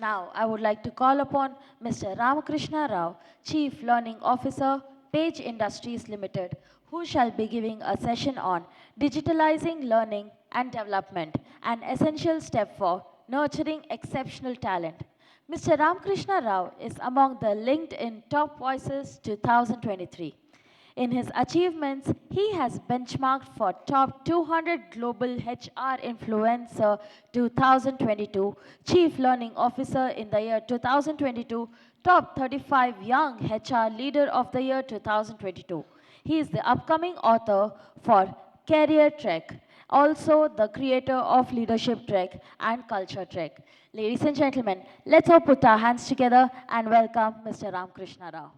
Now, I would like to call upon Mr. Ramakrishna Rao, Chief Learning Officer, Page Industries Limited, who shall be giving a session on digitalizing learning and development, an essential step for nurturing exceptional talent. Mr. Ramakrishna Rao is among the LinkedIn Top Voices 2023. In his achievements, he has benchmarked for top 200 Global HR Influencer 2022, Chief Learning Officer in the year 2022, top 35 Young HR Leader of the year 2022. He is the upcoming author for Career Trek, also the creator of Leadership Trek and Culture Trek. Ladies and gentlemen, let's all put our hands together and welcome Mr. Ramakrishna Rao.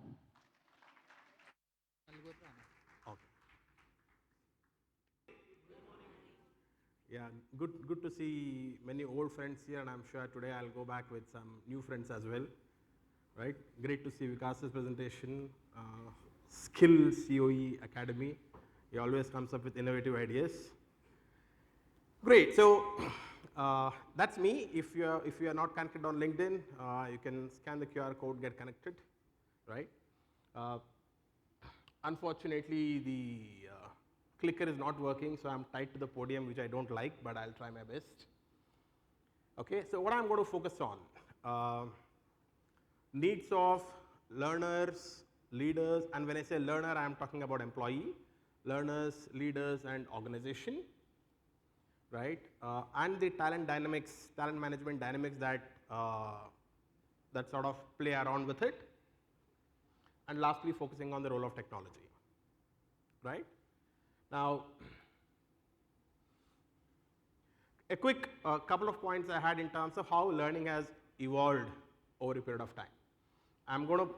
Yeah, good to see many old friends here, and I'm sure today I'll go back with some new friends as well, right? Great to see Vikas's presentation, Skill COE Academy. He always comes up with innovative ideas. Great, so that's me. If you are not connected on LinkedIn, you can scan the QR code, get connected, right? Unfortunately, the clicker is not working, so I'm tied to the podium, which I don't like, but I'll try my best. Okay, so what I'm going to focus on, needs of learners, leaders, and when I say learner, I'm talking about employee, learners, leaders, and organization, right? And the talent dynamics, talent management dynamics that, that sort of play around with it. And lastly, focusing on the role of technology, right? Now, a quick couple of points I had in terms of how learning has evolved over a period of time. I'm going to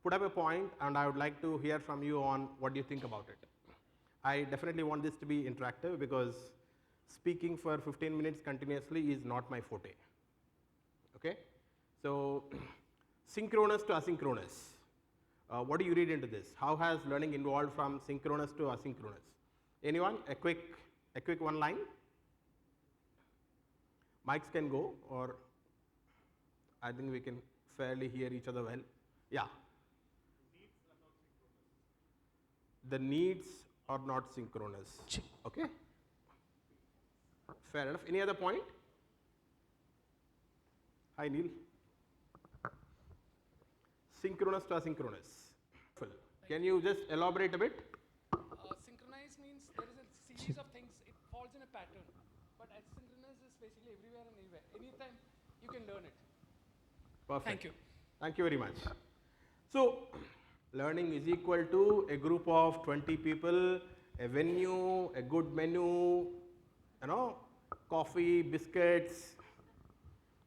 put up a point, and I would like to hear from you on what do you think about it. I definitely want this to be interactive because speaking for 15 minutes continuously is not my forte. Okay? So, synchronous to asynchronous. What do you read into this? How has learning evolved from synchronous to asynchronous? Anyone? A quick one line? Mics can go, or I think we can fairly hear each other well. Yeah. The needs are not synchronous. Okay? Fair enough. Any other point? Hi, Neil. Synchronous to asynchronous. Can you just elaborate a bit? Synchronize means there is a series of things, it falls in a pattern. But asynchronous is basically everywhere and anywhere. Anytime you can learn it. Perfect. Thank you. Thank you very much. So, learning is equal to a group of 20 people, a venue, a good menu, coffee, biscuits,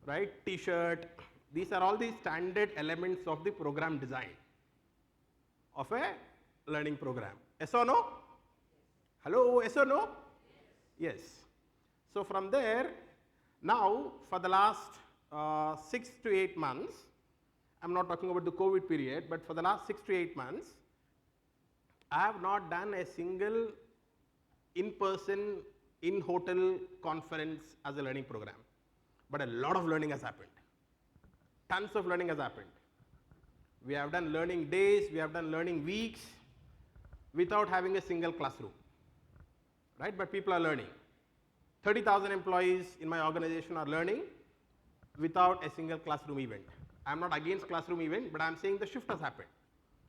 right, t-shirt. These are all the standard elements of the program design of a learning program. Yes or no? Hello, yes or no? Yes. So from there, now for the last 6 to 8 months, I'm not talking about the COVID period, but for the last 6 to 8 months, I have not done a single in-person, in-hotel conference as a learning program. But a lot of learning has happened. Tons of learning has happened. We have done learning days, we have done learning weeks without having a single classroom, right? But people are learning. 30,000 employees in my organization are learning without a single classroom event. I'm not against classroom event, but I'm saying the shift has happened,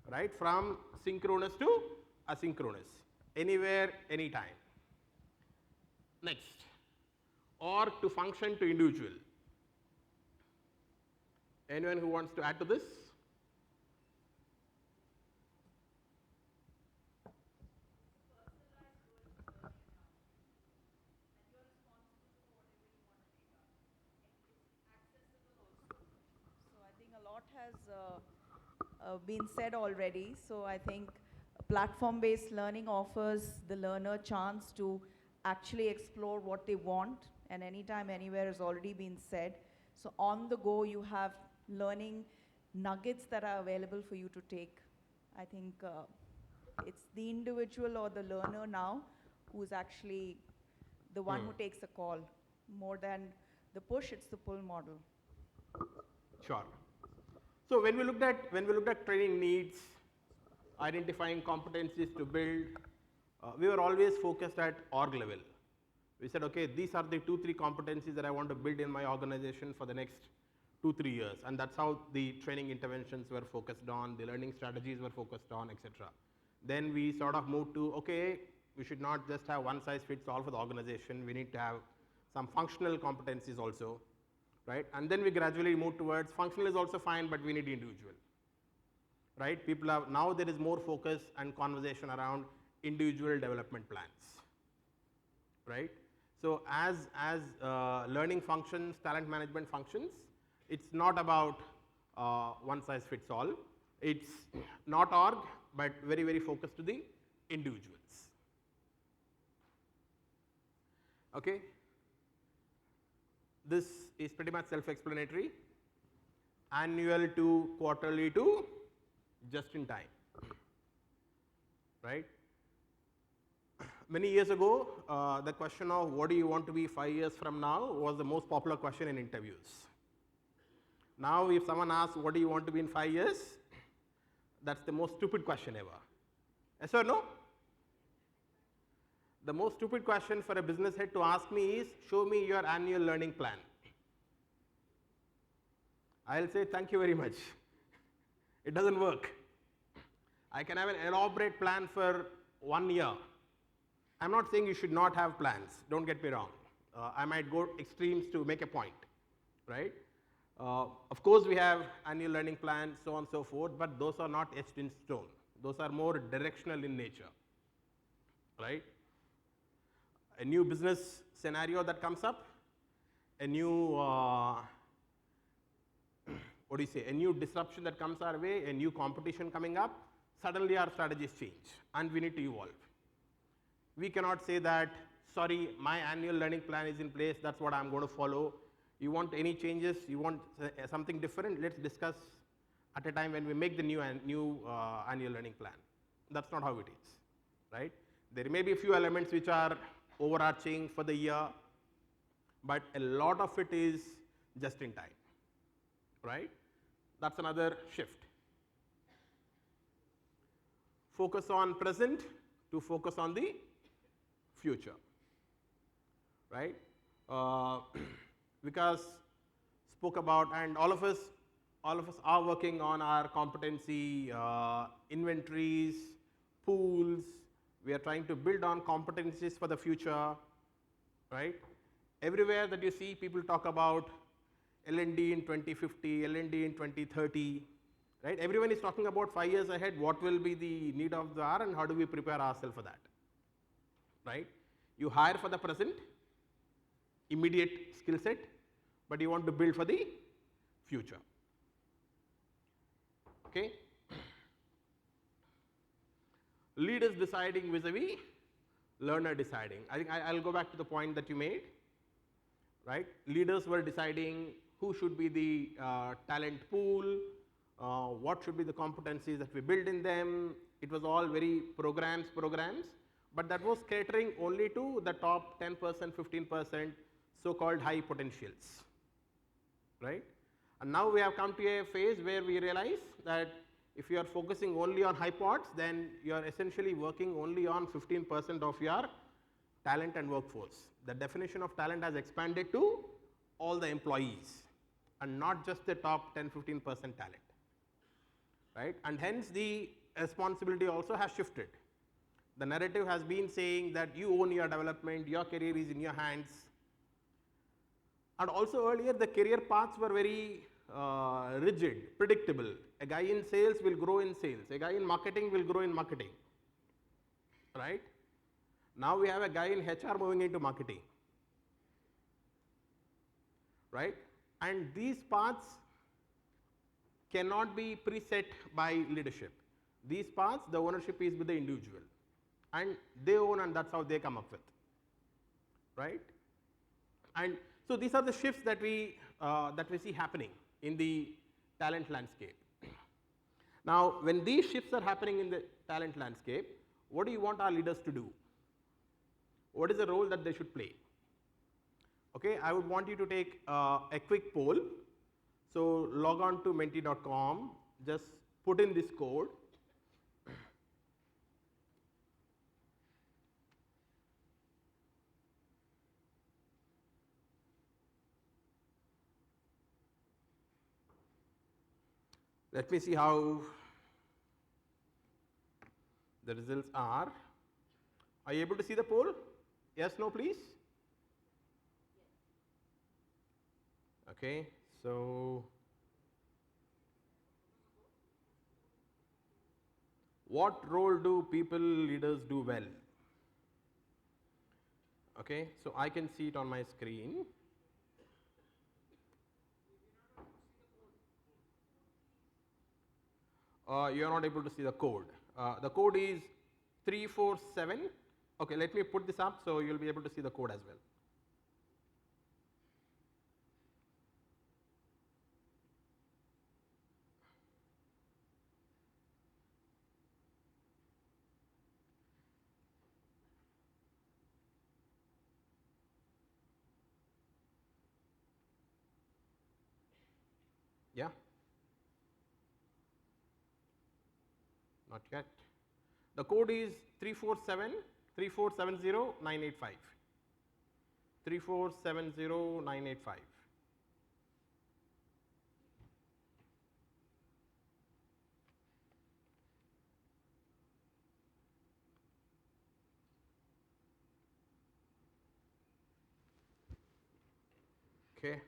right? From synchronous to asynchronous, anywhere, anytime. Next, or to function to individual. Anyone who wants to add to this? So I think a lot has been said already. So I think platform-based learning offers the learner chance to actually explore what they want, and anytime, anywhere has already been said. So on the go, you have learning nuggets that are available for you to take. I think it's the individual or the learner now who's actually the one who takes the call. More than the push, it's the pull model. Sure. So when we looked at training needs, identifying competencies to build, we were always focused at org level. We said, okay, these are the 2-3 competencies that I want to build in my organization for the next 2-3 years, and that's how the training interventions were focused on, the learning strategies were focused on, etc. Then we sort of moved to, okay, we should not just have one size fits all for the organization, we need to have some functional competencies also, right? And then we gradually moved towards functional is also fine, but we need individual, right? People have, now there is more focus and conversation around individual development plans, right? So as learning functions, talent management functions, it's not about one size fits all. It's not org, but very, very focused to the individuals. Okay? This is pretty much self-explanatory. Annual to quarterly to just in time, right? Many years ago, the question of what do you want to be 5 years from now was the most popular question in interviews. Now, if someone asks, what do you want to be in 5 years? That's the most stupid question ever. Yes or no? The most stupid question for a business head to ask me is, show me your annual learning plan. I'll say, thank you very much. It doesn't work. I can have an elaborate plan for 1 year. I'm not saying you should not have plans, don't get me wrong. I might go extremes to make a point, right? Of course, we have annual learning plans, so on and so forth, but those are not etched in stone. Those are more directional in nature, right? A new business scenario that comes up, a new, what do you say, a new disruption that comes our way, a new competition coming up, suddenly our strategies change and we need to evolve. We cannot say that, sorry, my annual learning plan is in place, that's what I'm going to follow. You want any changes, you want something different, let's discuss at a time when we make the new annual learning plan. That's not how it is, right? There may be a few elements which are overarching for the year, but a lot of it is just in time, right? That's another shift. Focus on present to focus on the future, right? Vikas spoke about, and all of us are working on our competency inventories, pools. We are trying to build on competencies for the future, right? Everywhere that you see, people talk about L&D in 2050, L&D in 2030, right? Everyone is talking about 5 years ahead, what will be the need of the hour and how do we prepare ourselves for that, right? You hire for the present, immediate skill set, but you want to build for the future, okay? Leaders deciding vis-a-vis learner deciding. I think I'll go back to the point that you made, right? Leaders were deciding who should be the talent pool, what should be the competencies that we build in them. It was all very programs, but that was catering only to the top 10%, 15% so-called high potentials, right? And now we have come to a phase where we realize that if you are focusing only on high pods, then you are essentially working only on 15% of your talent and workforce. The definition of talent has expanded to all the employees and not just the top 10, 15% talent, right? And hence the responsibility also has shifted. The narrative has been saying that you own your development, your career is in your hands. And also earlier the career paths were very rigid, predictable. A guy in sales will grow in sales. A guy in marketing will grow in marketing, right? Now we have a guy in HR moving into marketing, right? And these paths cannot be preset by leadership. These paths, the ownership is with the individual. And they own, and that's how they come up with, right? And so these are the shifts that we see happening in the talent landscape. Now, when these shifts are happening in the talent landscape, what do you want our leaders to do? What is the role that they should play? Okay, I would want you to take a quick poll. So log on to menti.com, just put in this code. Let me see how the results are. Are you able to see the poll? Yes, no, please? Okay, so what role do people leaders do well? Okay, so I can see it on my screen. You are not able to see the code. The code is 347. Okay, let me put this up so you'll be able to see the code as well. Yeah? Not yet. The code is 347 3470 985. 3470 985. Okay.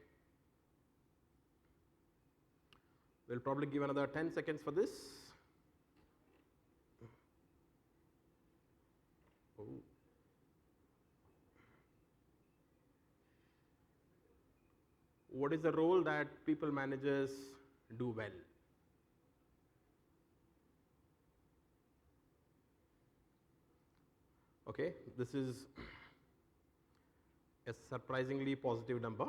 We'll probably give another 10 seconds for this. Oh. What is the role that people managers do well? Okay, this is a surprisingly positive number,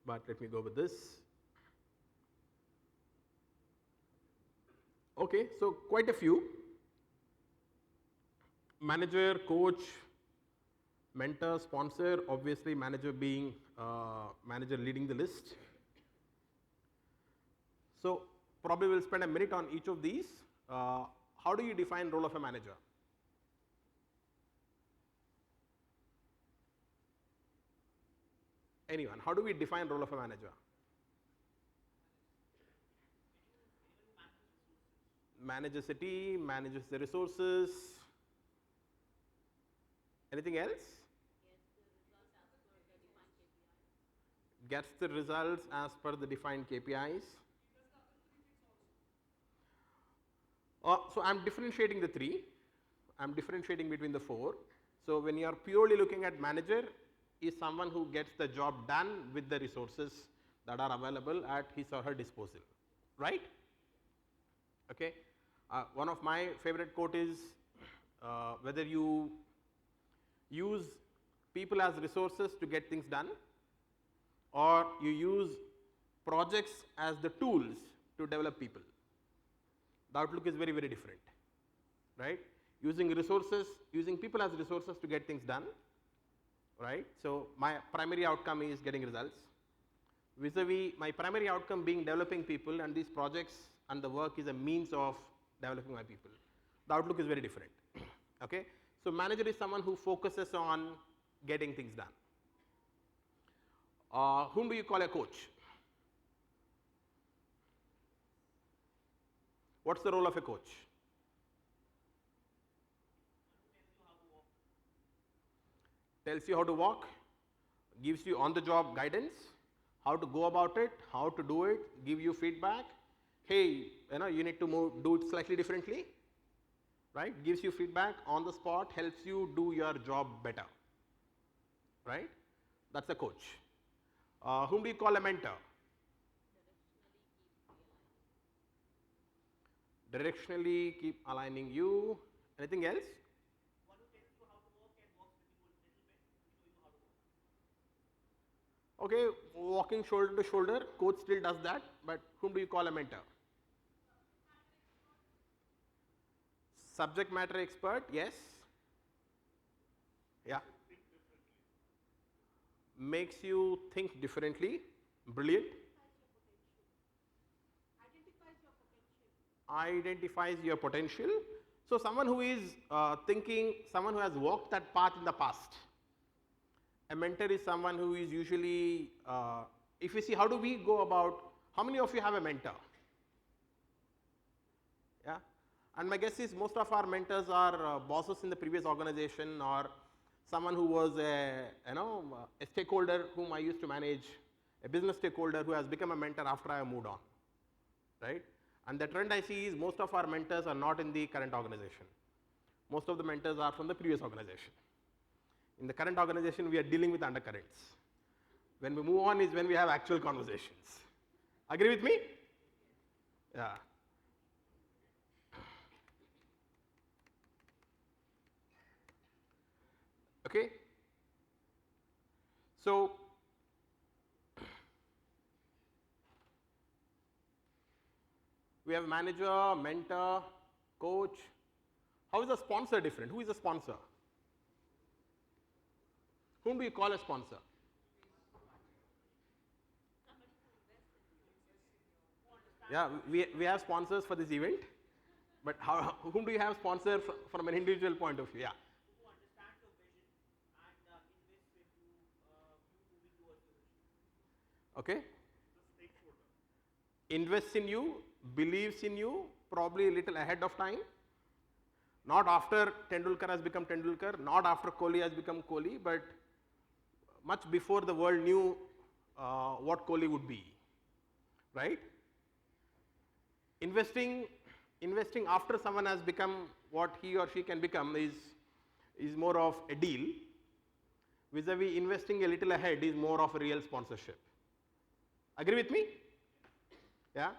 but let me go with this. Okay, so quite a few. Manager, coach, mentor, sponsor, obviously manager being manager leading the list. So probably we'll spend a minute on each of these. How do you define role of a manager? Anyone, how do we define role of a manager? Manages a team, manages the resources. Anything else? Gets the results as per the defined KPIs. So I'm differentiating the three. I'm differentiating between the four. So when you are purely looking at manager, is someone who gets the job done with the resources that are available at his or her disposal, right? Okay. One of my favorite quote is whether you use people as resources to get things done, or you use projects as the tools to develop people. The outlook is very, very different, right? Using resources, using people as resources to get things done, right? So my primary outcome is getting results. Vis-a-vis my primary outcome being developing people, and these projects and the work is a means of developing my people. The outlook is very different. Okay? So manager is someone who focuses on getting things done. Whom do you call a coach? What's the role of a coach? Tells you how to walk, gives you on-the-job guidance, how to go about it, how to do it, give you feedback. Hey, you need to do it slightly differently, right? Gives you feedback on the spot, helps you do your job better, right? That's a coach. Whom do you call a mentor? Directionally keep aligning you. Anything else? Okay, walking shoulder to shoulder, coach still does that, but whom do you call a mentor? Subject matter expert, yes. Yeah. Makes you think differently, Brilliant. Identifies your potential. So someone who is thinking, someone who has walked that path in the past. A mentor is someone who is usually, if you see how do we go about, how many of you have a mentor? Yeah, and my guess is most of our mentors are bosses in the previous organization or someone who was a, a stakeholder whom I used to manage, a business stakeholder who has become a mentor after I have moved on, right? And the trend I see is most of our mentors are not in the current organization. Most of the mentors are from the previous organization. In the current organization, we are dealing with undercurrents. When we move on is when we have actual conversations. Agree with me? Yeah. Okay? So, we have manager, mentor, coach. How is a sponsor different? Who is a sponsor? Whom do you call a sponsor? Yeah, we have sponsors for this event, but whom do you have sponsor from an individual point of view? Yeah. Okay. Invests in you, believes in you, probably a little ahead of time. Not after Tendulkar has become Tendulkar, not after Kohli has become Kohli, but much before the world knew what Kohli would be, right? Investing after someone has become what he or she can become is more of a deal. Vis-a-vis investing a little ahead is more of a real sponsorship. Agree with me? Yeah.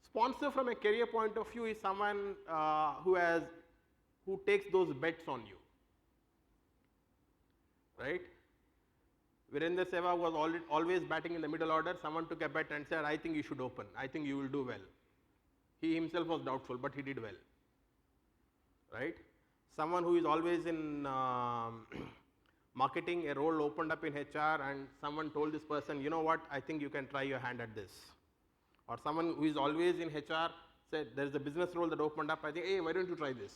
Sponsor from a career point of view is someone who takes those bets on you, right? Virender Sehwag was always batting in the middle order. Someone took a bet and said, I think you should open. I think you will do well. He himself was doubtful, but he did well, right? Someone who is always in marketing, a role opened up in HR and someone told this person, you know what, I think you can try your hand at this. Or someone who is always in HR said, there is a business role that opened up, I think, hey, why don't you try this?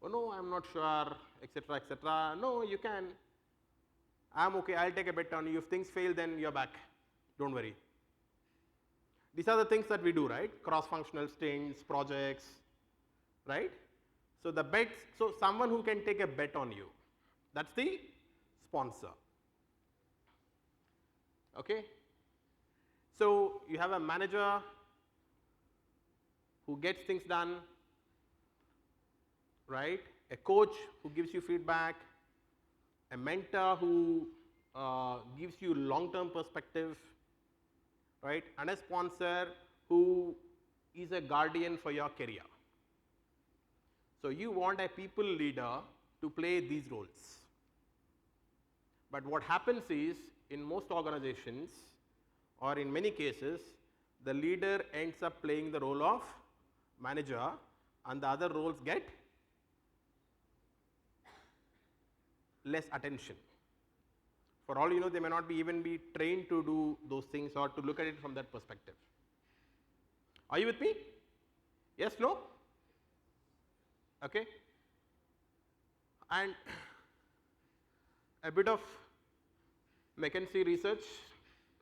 Oh no, I'm not sure, etc., etc. No, you can. I'm okay, I'll take a bet on you. If things fail, then you're back. Don't worry. These are the things that we do, right? Cross-functional stints, projects, right? So the bets, so someone who can take a bet on you. That's the sponsor. Okay? So you have a manager who gets things done, right? A coach who gives you feedback, a mentor who gives you long-term perspective, right? And a sponsor who is a guardian for your career. So you want a people leader to play these roles. But what happens is, in most organizations, or in many cases, the leader ends up playing the role of manager and the other roles get less attention. For all you know, they may not even be trained to do those things or to look at it from that perspective. Are you with me? Yes, no? Okay. And a bit of McKinsey research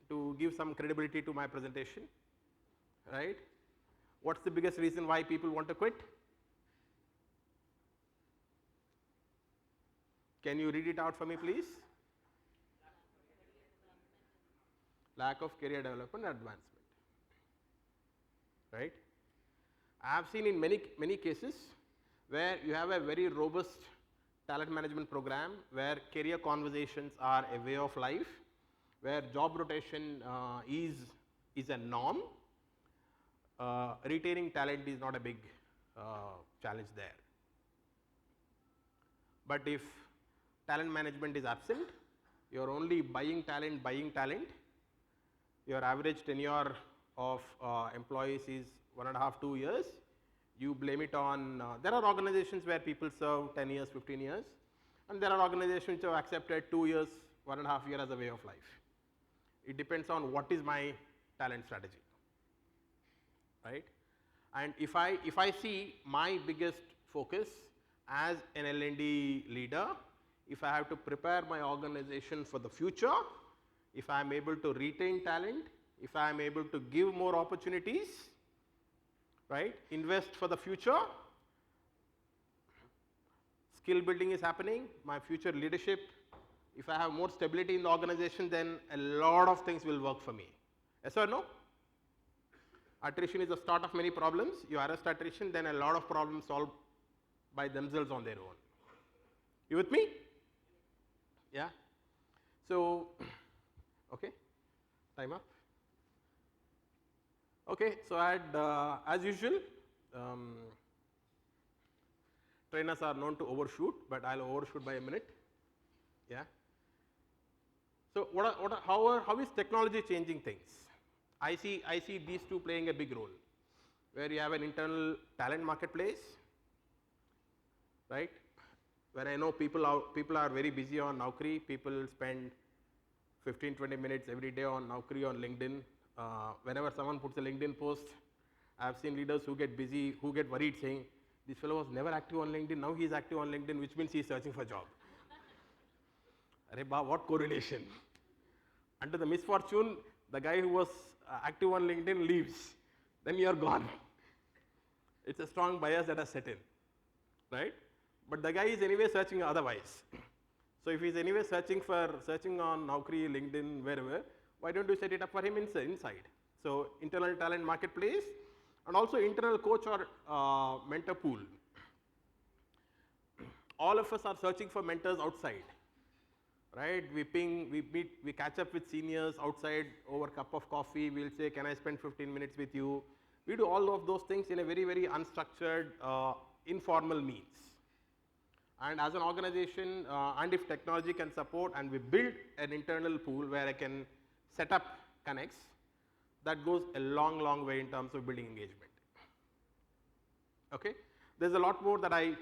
to give some credibility to my presentation, right? What's the biggest reason why people want to quit? Can you read it out for me, please? Lack of career development and advancement, right? I have seen in many cases where you have a very robust talent management program where career conversations are a way of life, where job rotation is a norm. Retaining talent is not a big challenge there. But if talent management is absent, you are only buying talent, your average tenure of employees is 1.5 to 2 years, you blame it on, there are organizations where people serve 10 years, 15 years, and there are organizations which have accepted 2 years, 1.5 years as a way of life. It depends on what is my talent strategy, right? And if I see my biggest focus as an L&D leader, if I have to prepare my organization for the future, if I am able to retain talent, if I am able to give more opportunities, right, invest for the future, skill building is happening, my future leadership, if I have more stability in the organization, then a lot of things will work for me. Yes or no? Attrition is the start of many problems. You arrest attrition, then a lot of problems solve by themselves on their own. You with me? Yeah? So, okay, time up. Okay, so I had, as usual, trainers are known to overshoot, but I'll overshoot by a minute. Yeah. So how is technology changing things? I see these two playing a big role, where you have an internal talent marketplace, right? Where I know people are very busy on Naukri. People spend 15-20 minutes every day on Naukri, on LinkedIn. Whenever someone puts a LinkedIn post, I've seen leaders who get busy, who get worried, saying, "This fellow was never active on LinkedIn. Now he is active on LinkedIn, which means he is searching for a job." Arey ba, what correlation? Under the misfortune, the guy who was active on LinkedIn leaves, then you are gone. It's a strong bias that has set in, right? But the guy is anyway searching otherwise. So if he's anyway searching on Naukri, LinkedIn, wherever, why don't you set it up for him inside? So internal talent marketplace, and also internal coach or mentor pool. All of us are searching for mentors outside, right? We catch up with seniors outside over a cup of coffee. We'll say, "Can I spend 15 minutes with you?" We do all of those things in a very, very unstructured, informal means. And as an organization, and if technology can support, and we build an internal pool where I can set up connects, that goes a long, long way in terms of building engagement. Okay? There's a lot more that I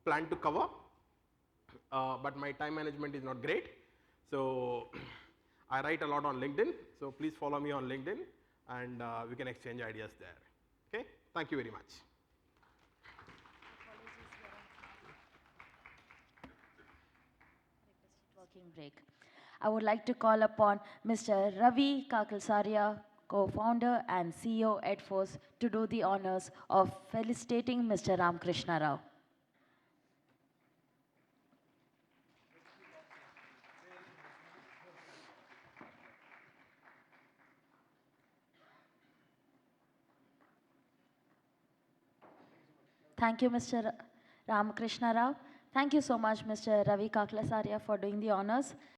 plan to cover, but my time management is not great. So I write a lot on LinkedIn, so please follow me on LinkedIn, and we can exchange ideas there. Okay? Thank you very much. Working break. I would like to call upon Mr. Ravi Kakalsaria, co-founder and CEO at Force, to do the honors of felicitating Mr. Ramakrishna Rao. Thank you, Mr. Ramakrishna Rao. Thank you so much, Mr. Ravi Kaklasaria, for doing the honors.